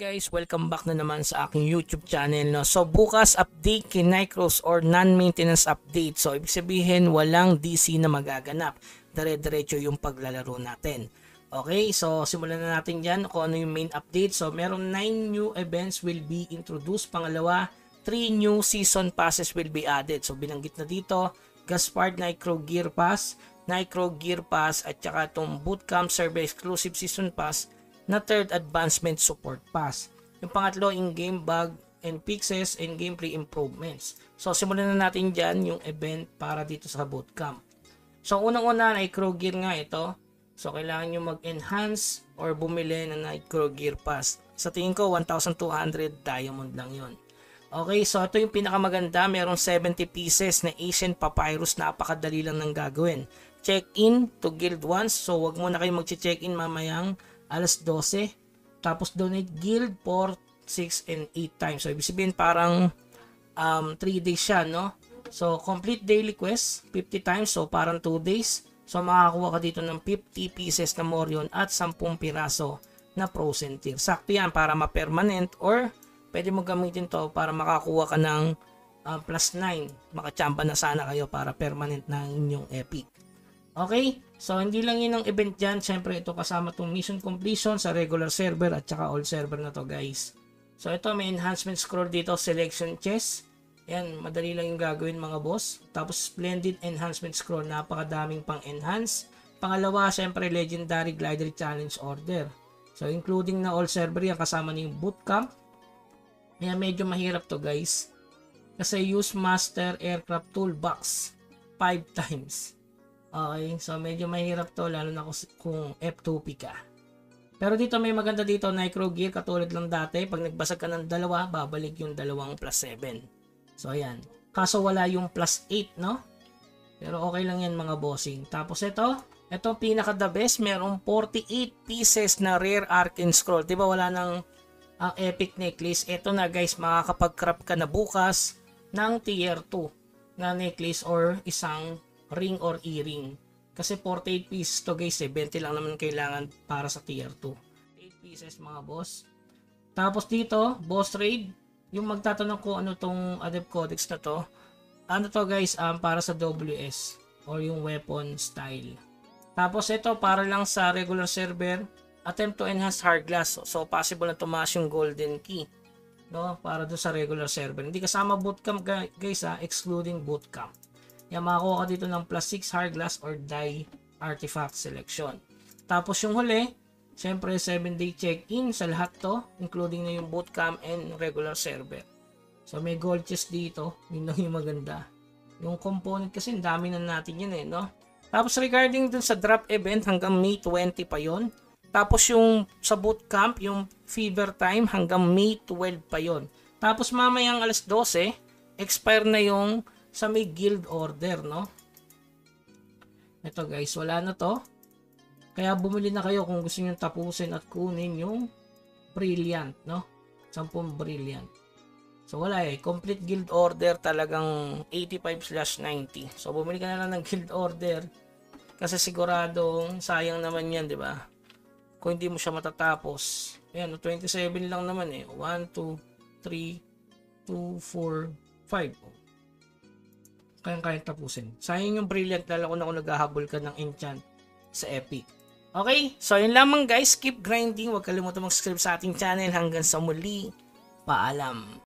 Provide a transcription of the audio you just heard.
Guys, welcome back na naman sa aking YouTube channel. No? So bukas update kay Nycross or non-maintenance update. So ibig sabihin walang DC na magaganap. Dire-diretso yung paglalaro natin. Okay, so simulan na natin dyan kung ano yung main update. So meron 9 new events will be introduced. Pangalawa, 3 new season passes will be added. So binanggit na dito, Gaspard Nycro Gear Pass, Nycro Gear Pass at saka itong Bootcamp Server Exclusive Season Pass na third advancement support pass. Yung pangatlo, in-game bug and fixes and gameplay improvements. So simulan na natin dyan yung event para dito sa bootcamp. So unang-una, Nycro Gear nga ito. So kailangan nyo mag-enhance or bumili ng Nycro Gear Pass. Sa tingin ko 1,200 diamond lang yon. Okay, so ito yung pinakamaganda. Merong 70 pieces na Ancient Papyrus. Napakadali lang ng gagawin. Check-in to guild once. So wag muna kayo mag-check-in mamayang alas 12. Tapos donate guild for 6 and 8 times. So ibig sabihin parang 3 days siya, no? So complete daily quest 50 times. So parang 2 days. So makakakuha ka dito ng 50 pieces na Morion at 10 piraso na Frozen Tear. Sakto yan para ma-permanent or pwede mo gamitin to para makakuha ka ng plus 9. Makachamba na sana kayo para permanent na inyong epic. Okay, so hindi lang yun ang event dyan. Siyempre ito kasama itong mission completion sa regular server at saka all server na to guys. So ito may enhancement scroll dito, selection chest. Yan, madali lang yung gagawin mga boss. Tapos splendid enhancement scroll, napakadaming pang enhance. Pangalawa, siyempre legendary glider challenge order. So including na all server yan, kasama na yung bootcamp. Yan, medyo mahirap to guys. Kasi use master aircraft toolbox 5 times. Okay, so medyo mahirap to lalo na kung F2P ka. Pero dito may maganda dito, Nycro Gear, katulad lang dati, pag nagbasag ka ng dalawa, babalik yung dalawang plus 7. So ayan, kaso wala yung plus 8, no? Pero okay lang yan mga bossing. Tapos ito pinaka the best, merong 48 pieces na rare arcane scroll. Diba wala nang epic necklace? Ito na guys, makakapag-craft ka na bukas ng tier 2 na necklace or isang ring or earring. Kasi 48 pieces to guys, 20 lang naman kailangan para sa tier 2. 8 pieces mga boss. Tapos dito, boss trade. Yung magtatanong ko ano tong adept codex na to. Ano to guys, para sa WS or yung weapon style. Tapos ito para lang sa regular server. Attempt to enhance hard glass. So possible na tumaas yung golden key. No? Para do sa regular server. Hindi kasama bootcamp guys excluding bootcamp. Yan, makakuha ka dito ng plus 6 hard glass or die artifact selection. Tapos yung huli, syempre 7-day check-in sa lahat to, including na yung bootcamp and regular server. So may gold chest dito, yun lang yung maganda. Yung component kasi dami na natin yun no? Tapos regarding dun sa drop event, hanggang May 20 pa yon. Tapos yung sa bootcamp, yung fever time, hanggang May 12 pa yon. Tapos mamayang alas 12, expire na yung sa may guild order, no? Ito guys, wala na to. Kaya bumili na kayo kung gusto niyo tapusin at kunin yung brilliant, no? 10 brilliant. So wala complete guild order talagang 85/90. So bumili ka na lang ng guild order kasi siguradong sayang naman yan, di ba? Kung hindi mo siya matatapos. Ayan, 27 lang naman 1, 2, 3, 2, 4, 5. Kaya tapusin. Sayang yung brilliant lalo kung ako naghahabol ka ng enchant sa epic. Okay, so yun lamang guys. Keep grinding. Huwag kalimutan mag-subscribe sa ating channel. Hanggang sa muli. Paalam.